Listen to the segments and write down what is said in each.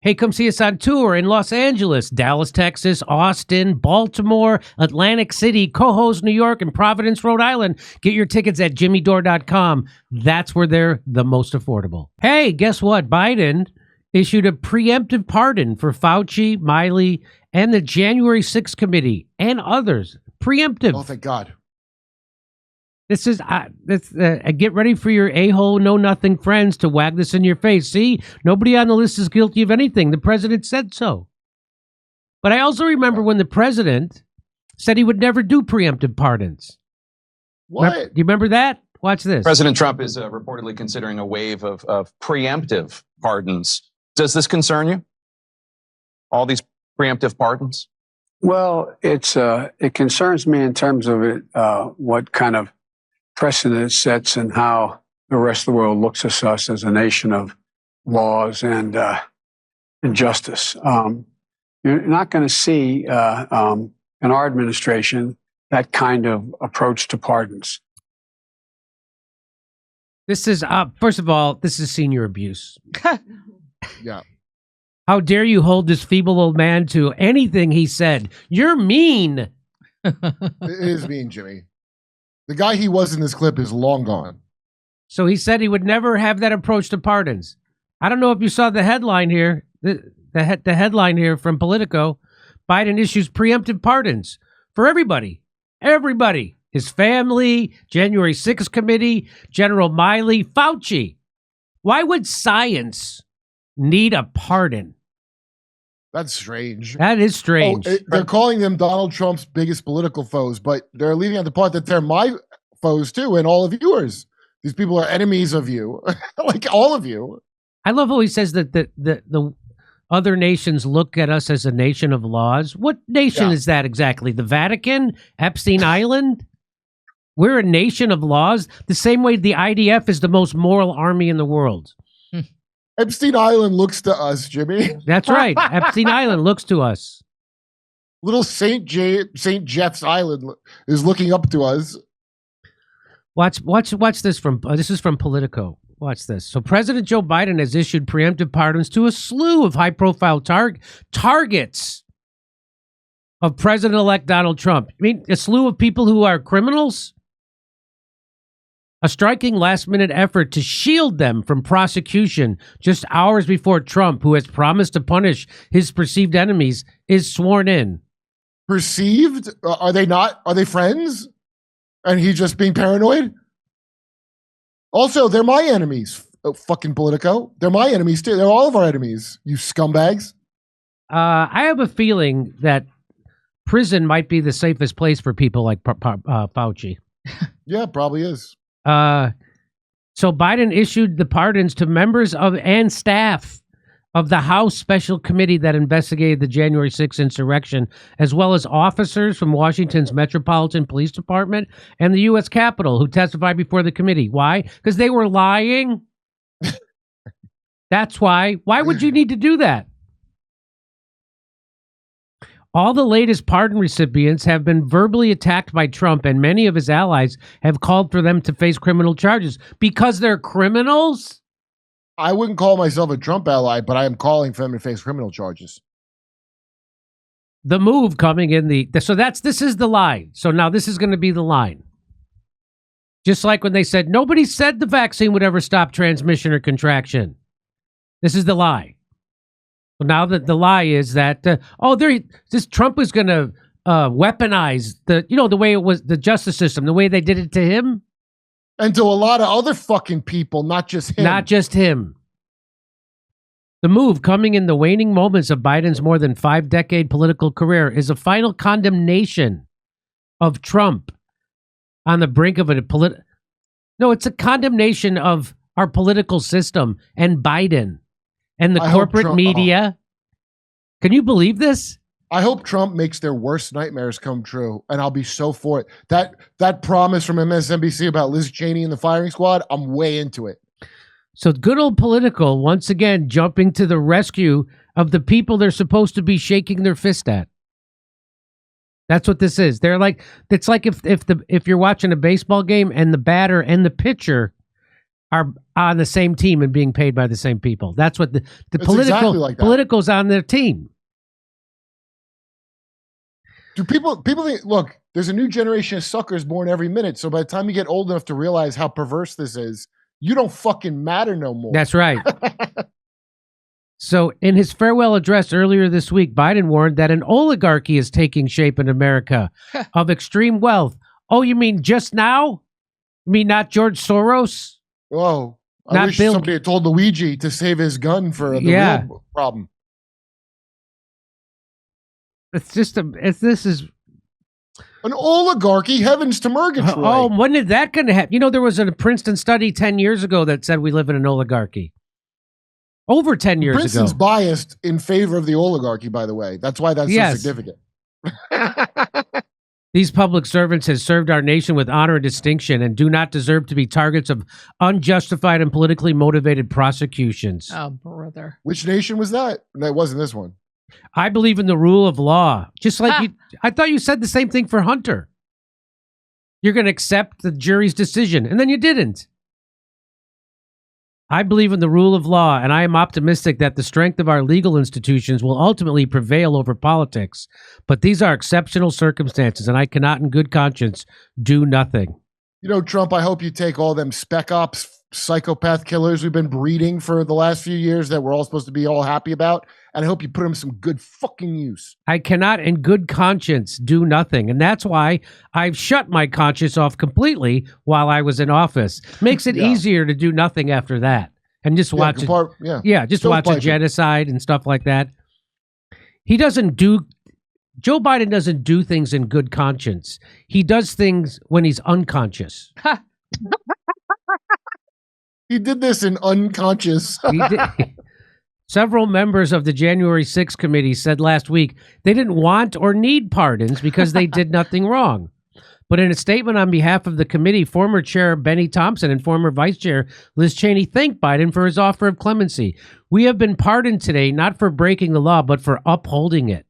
Hey, come see us on tour in Los Angeles, Dallas, Texas, Austin, Baltimore, Atlantic City, Cohoes, New York, and Providence, Rhode Island. Get your tickets at jimmydore.com. That's where they're the most affordable. Hey, guess what? Biden issued a preemptive pardon for Fauci, Miley, and the January 6th committee and others. Preemptive. Oh, thank God. This is get ready for your a-hole, know-nothing friends to wag this in your face. See, nobody on the list is guilty of anything. The president said so. But I also remember when the president said he would never do preemptive pardons. What? Do you remember that? Watch this. President Trump is reportedly considering a wave of preemptive pardons. Does this concern you? All these preemptive pardons? Well, it concerns me in terms of what kind of precedent it sets and how the rest of the world looks at us as a nation of laws and justice. You're not going to see in our administration that kind of approach to pardons. This is, first of all, this is senior abuse. Yeah. How dare you hold this feeble old man to anything he said? You're mean. It is mean, Jimmy. The guy he was in this clip is long gone. So he said he would never have that approach to pardons. I don't know if you saw the headline here, the headline here from Politico. Biden issues preemptive pardons for everybody. Everybody. His family, January 6th committee, General Miley, Fauci. Why would science need a pardon? That's strange. That is strange. They're calling them Donald Trump's biggest political foes, but they're leaving out the part that they're my foes too, and all of yours. These people are enemies of you, like all of you. I love how he says that the other nations look at us as a nation of laws. What nation is that exactly? The Vatican? Epstein Island? We're a nation of laws, the same way the IDF is the most moral army in the world. Epstein Island looks to us, Jimmy. That's right. Epstein Island looks to us. Little St. Jeff's Island is looking up to us. Watch this this is from Politico. Watch this. So President Joe Biden has issued preemptive pardons to a slew of high-profile targets of President-elect Donald Trump. I mean, a slew of people who are criminals? A striking last-minute effort to shield them from prosecution just hours before Trump, who has promised to punish his perceived enemies, is sworn in. Perceived? Are they not? Are they friends? And he just being paranoid? Also, they're my enemies, fucking Politico. They're my enemies, too. They're all of our enemies, you scumbags. I have a feeling that prison might be the safest place for people like Fauci. Yeah, probably is. So Biden issued the pardons to members of and staff of the House Special Committee that investigated the January 6th insurrection, as well as officers from Washington's Metropolitan Police Department and the U.S. Capitol who testified before the committee. Why? Because they were lying. That's why. Why would you need to do that? All the latest pardon recipients have been verbally attacked by Trump, and many of his allies have called for them to face criminal charges because they're criminals. I wouldn't call myself a Trump ally, but I am calling for them to face criminal charges. The move coming in this is the line. So now this is going to be the line. Just like when they said, nobody said the vaccine would ever stop transmission or contraction. This is the lie. Well, now that the lie is that, Trump was going to weaponize the way it was, the justice system, the way they did it to him. And to a lot of other fucking people, not just him. Not just him. The move, coming in the waning moments of Biden's more than 5-decade political career, is a final condemnation of Trump on the brink of it's a condemnation of our political system and Biden and the corporate media. Can you believe this? I hope Trump makes their worst nightmares come true, and I'll be so for it. That promise from MSNBC about Liz Cheney and the firing squad, I'm way into it. So good old Political, once again, jumping to the rescue of the people they're supposed to be shaking their fist at. That's what this is. It's like if you're watching a baseball game and the batter and the pitcher are on the same team and being paid by the same people. That's what the It's political exactly like that. politicals on their team. Do people think, look, there's a new generation of suckers born every minute. So by the time you get old enough to realize how perverse this is, you don't fucking matter no more. That's right. So in his farewell address earlier this week, Biden warned that an oligarchy is taking shape in America of extreme wealth. Oh, you mean just now? You mean not George Soros? Whoa. I Not wish Bill- somebody had told Luigi to save his gun for the real problem. It's just this is An oligarchy, heavens to Murgatroyd. oh, when did that going to happen? You know, there was a Princeton study 10 years ago that said we live in an oligarchy. Over 10 years Princeton's ago. biased in favor of the oligarchy, by the way. That's why that's Yes. so significant. These public servants have served our nation with honor and distinction and do not deserve to be targets of unjustified and politically motivated prosecutions. Oh, brother. Which nation was that? That wasn't this one. I believe in the rule of law. Just like you, I thought you said the same thing for Hunter. You're going to accept the jury's decision, and then you didn't. I believe in the rule of law, and I am optimistic that the strength of our legal institutions will ultimately prevail over politics. But these are exceptional circumstances, and I cannot in good conscience do nothing. You know, Trump, I hope you take all them spec ops psychopath killers we've been breeding for the last few years that we're all supposed to be all happy about, and I hope you put them some good fucking use. I cannot in good conscience do nothing. And that's why I've shut my conscience off completely while I was in office. Makes it Yeah. easier to do nothing after that. And just watch it. Yeah, just watch a genocide and stuff like that. Joe Biden doesn't do things in good conscience. He does things when he's unconscious. He did this in unconscious. He did. Several members of the January 6th committee said last week they didn't want or need pardons because they did nothing wrong. But in a statement on behalf of the committee, former chair Bennie Thompson and former vice chair Liz Cheney thanked Biden for his offer of clemency. We have been pardoned today, not for breaking the law, but for upholding it.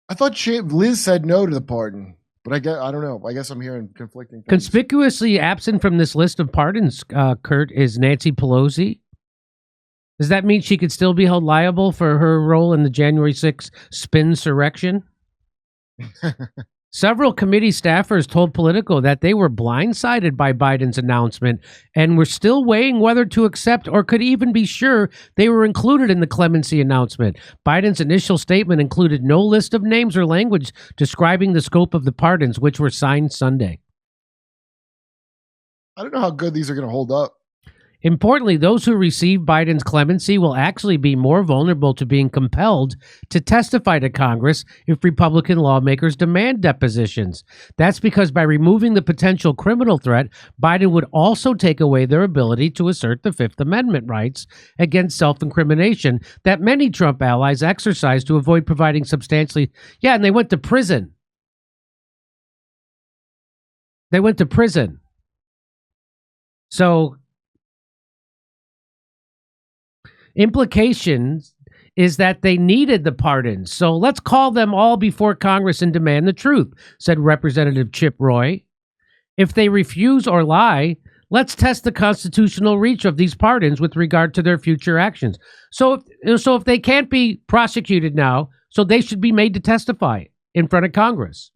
I thought Liz said no to the pardon, but I don't know. I guess I'm hearing conflicting things. Conspicuously absent from this list of pardons, Kurt, is Nancy Pelosi. Does that mean she could still be held liable for her role in the January 6th spinsurrection? Several committee staffers told Politico that they were blindsided by Biden's announcement and were still weighing whether to accept or could even be sure they were included in the clemency announcement. Biden's initial statement included no list of names or language describing the scope of the pardons, which were signed Sunday. I don't know how good these are going to hold up. Importantly, those who receive Biden's clemency will actually be more vulnerable to being compelled to testify to Congress if Republican lawmakers demand depositions. That's because by removing the potential criminal threat, Biden would also take away their ability to assert the Fifth Amendment rights against self-incrimination that many Trump allies exercise to avoid providing substantially... Yeah, and they went to prison. So... implications is that they needed the pardons. So let's call them all before Congress and demand the truth, said Representative Chip Roy. If they refuse or lie, let's test the constitutional reach of these pardons with regard to their future actions. So if they can't be prosecuted now, so they should be made to testify in front of Congress.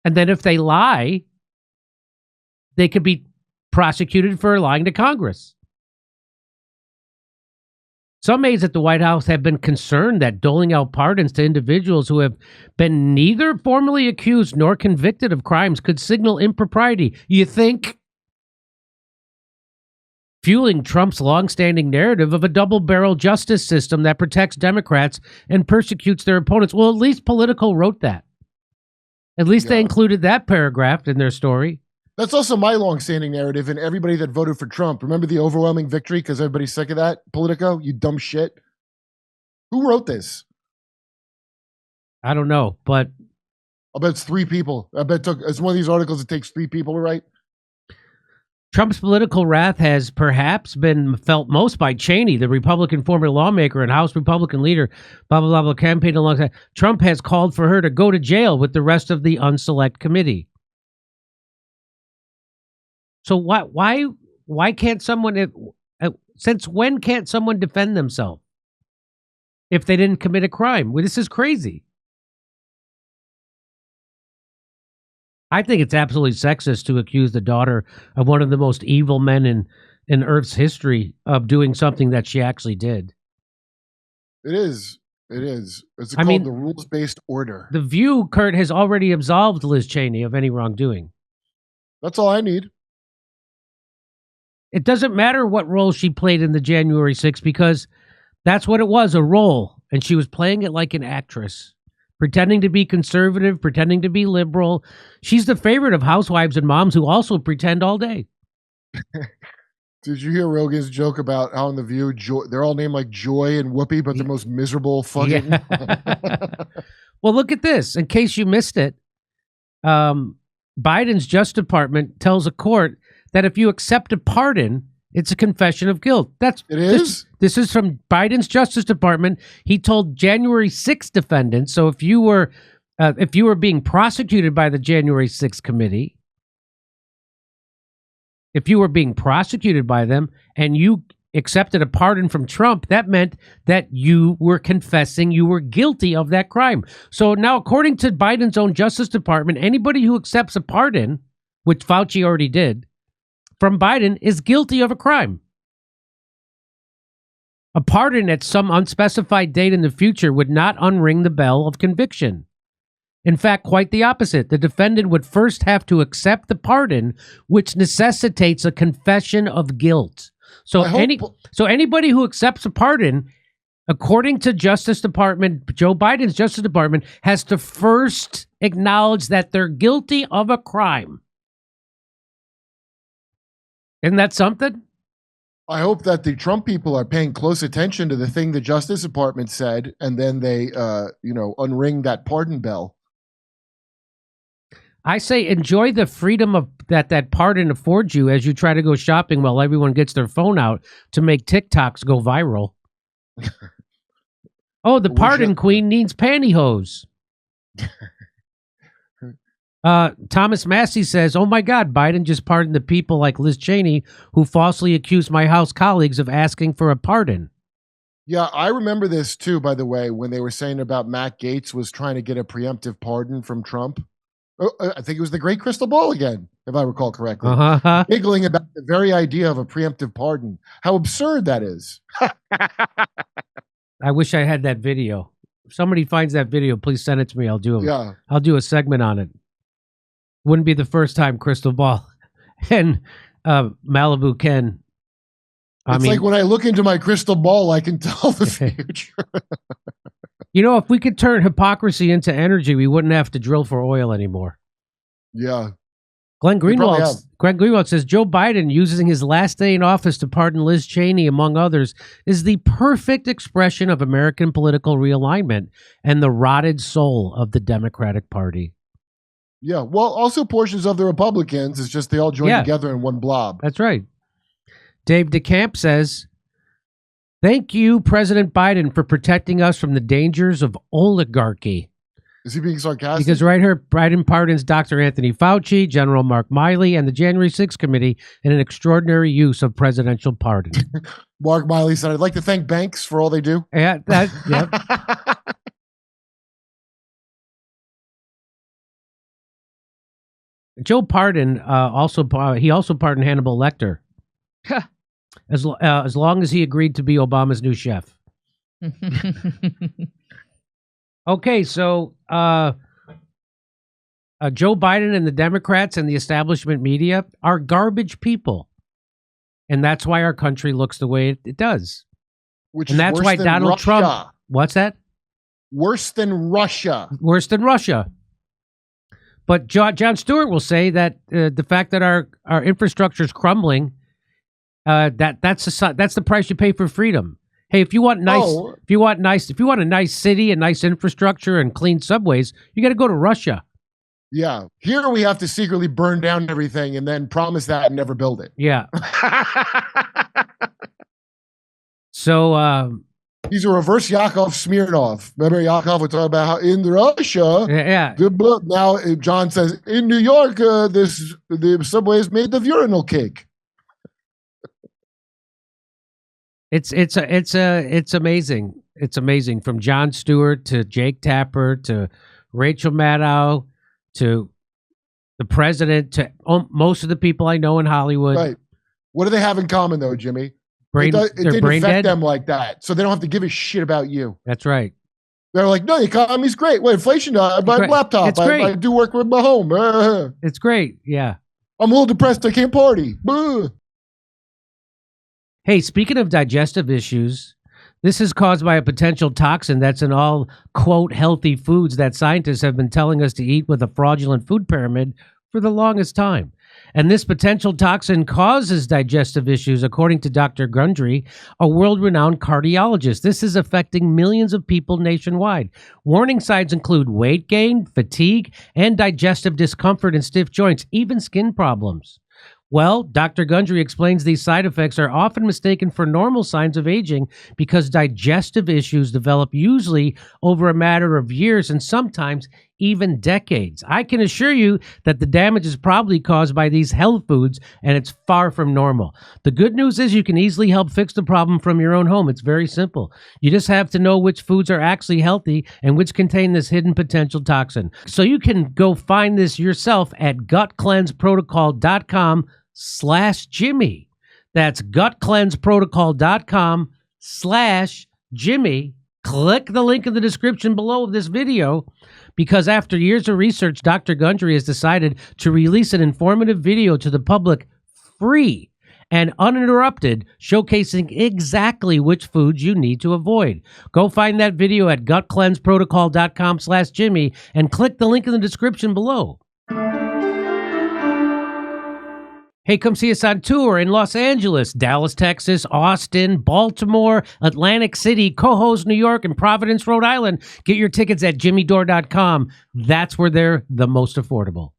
And then if they lie, they could be prosecuted for lying to Congress. Some aides at the White House have been concerned that doling out pardons to individuals who have been neither formally accused nor convicted of crimes could signal impropriety. You think? Fueling Trump's longstanding narrative of a double-barrel justice system that protects Democrats and persecutes their opponents. Well, at least Politico wrote that. At least they included that paragraph in their story. That's also my long-standing narrative, and everybody that voted for Trump. Remember the overwhelming victory because everybody's sick of that? Politico, you dumb shit. Who wrote this? I don't know, but... I bet it's 3 people. I bet it's one of these articles that takes 3 people to write. Trump's political wrath has perhaps been felt most by Cheney, the Republican former lawmaker and House Republican leader, blah, blah, blah, blah, campaigned alongside. Trump has called for her to go to jail with the rest of the unselect committee. So why can't someone, Since when can't someone defend themselves if they didn't commit a crime? Well, this is crazy. I think it's absolutely sexist to accuse the daughter of one of the most evil men in Earth's history of doing something that she actually did. It is. It is. It's called the rules-based order. The View, Kurt, has already absolved Liz Cheney of any wrongdoing. That's all I need. It doesn't matter what role she played in the January 6th because that's what it was, a role. And she was playing it like an actress, pretending to be conservative, pretending to be liberal. She's the favorite of housewives and moms who also pretend all day. Did you hear Rogan's joke about how in The View, they're all named like Joy and Whoopi, but they're most miserable fucking... Yeah. Well, look at this. In case you missed it, Biden's Justice Department tells a court that if you accept a pardon, it's a confession of guilt. It is? This is from Biden's Justice Department. He told January 6th defendants, so if you were being prosecuted by the January 6th committee, if you were being prosecuted by them and you accepted a pardon from Trump, that meant that you were confessing you were guilty of that crime. So now, according to Biden's own Justice Department, anybody who accepts a pardon, which Fauci already did, from Biden is guilty of a crime. A pardon at some unspecified date in the future would not unring the bell of conviction. In fact, quite the opposite. The defendant would first have to accept the pardon, which necessitates a confession of guilt. So anybody who accepts a pardon, according to Justice Department, Joe Biden's Justice Department, has to first acknowledge that they're guilty of a crime. Isn't that something? I hope that the Trump people are paying close attention to the thing the Justice Department said, and then they, unring that pardon bell. I say enjoy the freedom of that pardon affords you as you try to go shopping while everyone gets their phone out to make TikToks go viral. Oh, the pardon queen needs pantyhose. Thomas Massey says, oh my God, Biden just pardoned the people like Liz Cheney who falsely accused my House colleagues of asking for a pardon. Yeah, I remember this too, by the way, when they were saying about Matt Gaetz was trying to get a preemptive pardon from Trump. I think it was the great crystal ball again, if I recall correctly. Giggling about the very idea of a preemptive pardon. How absurd that is. I wish I had that video. If somebody finds that video, please send it to me. I'll do a segment on it. Wouldn't be the first time Crystal Ball and Malibu Ken. It's like when I look into my crystal ball, I can tell the future. You know, if we could turn hypocrisy into energy, we wouldn't have to drill for oil anymore. Yeah. Glenn Greenwald says Joe Biden, using his last day in office to pardon Liz Cheney, among others, is the perfect expression of American political realignment and the rotted soul of the Democratic Party. Yeah. Well, also portions of the Republicans. It's just they all join together in one blob. That's right. Dave DeCamp says, thank you, President Biden, for protecting us from the dangers of oligarchy. Is he being sarcastic? Because right here, Biden pardons Dr. Anthony Fauci, General Mark Miley, and the January 6th committee in an extraordinary use of presidential pardon. Mark Miley said, I'd like to thank banks for all they do. Yeah. Joe pardoned also pardoned Hannibal Lecter. As long as he agreed to be Obama's new chef. Okay, so Joe Biden and the Democrats and the establishment media are garbage people. And that's why our country looks the way it does. And that's why Donald Trump... What's that? Worse than Russia. Worse than Russia. But Jon Stewart will say that the fact that our infrastructure is crumbling, that's the price you pay for freedom. Hey, if you want a nice city, a nice infrastructure, and clean subways, you got to go to Russia. Yeah, here we have to secretly burn down everything and then promise that and never build it. Yeah. So he's a reverse Yakov Smirnov. Remember Yakov would talk about how in Russia, now John says in New York, the subways made the urinal cake. It's amazing. It's amazing, from Jon Stewart to Jake Tapper to Rachel Maddow to the president to most of the people I know in Hollywood. Right. What do they have in common, though, Jimmy? They're it didn't brain affect dead. them like that, so they don't have to give a shit about you. That's right. They're like, no, the economy's great. Wait, inflation? I buy a Great. laptop. It's great. I do work with my home. It's great. Yeah. I'm a little depressed. I can't party. Hey, speaking of digestive issues, this is caused by a potential toxin that's in all, quote, healthy foods that scientists have been telling us to eat with a fraudulent food pyramid for the longest time. And this potential toxin causes digestive issues, according to Dr. Gundry, a world-renowned cardiologist. This is affecting millions of people nationwide. Warning signs include weight gain, fatigue, and digestive discomfort and stiff joints, even skin problems. Well, Dr. Gundry explains these side effects are often mistaken for normal signs of aging because digestive issues develop usually over a matter of years and sometimes even decades. I can assure you that the damage is probably caused by these health foods, and it's far from normal. The good news is you can easily help fix the problem from your own home. It's very simple. You just have to know which foods are actually healthy and which contain this hidden potential toxin. So you can go find this yourself at gutcleanseprotocol.com/Jimmy. That's gutcleanseprotocol.com/Jimmy. Click the link in the description below of this video, because after years of research, Dr. Gundry has decided to release an informative video to the public free and uninterrupted, showcasing exactly which foods you need to avoid. Go find that video at gutcleanseprotocol.com/Jimmy and click the link in the description below. Hey, come see us on tour in Los Angeles, Dallas, Texas, Austin, Baltimore, Atlantic City, Cohoes, New York, and Providence, Rhode Island. Get your tickets at jimmydore.com. That's where they're the most affordable.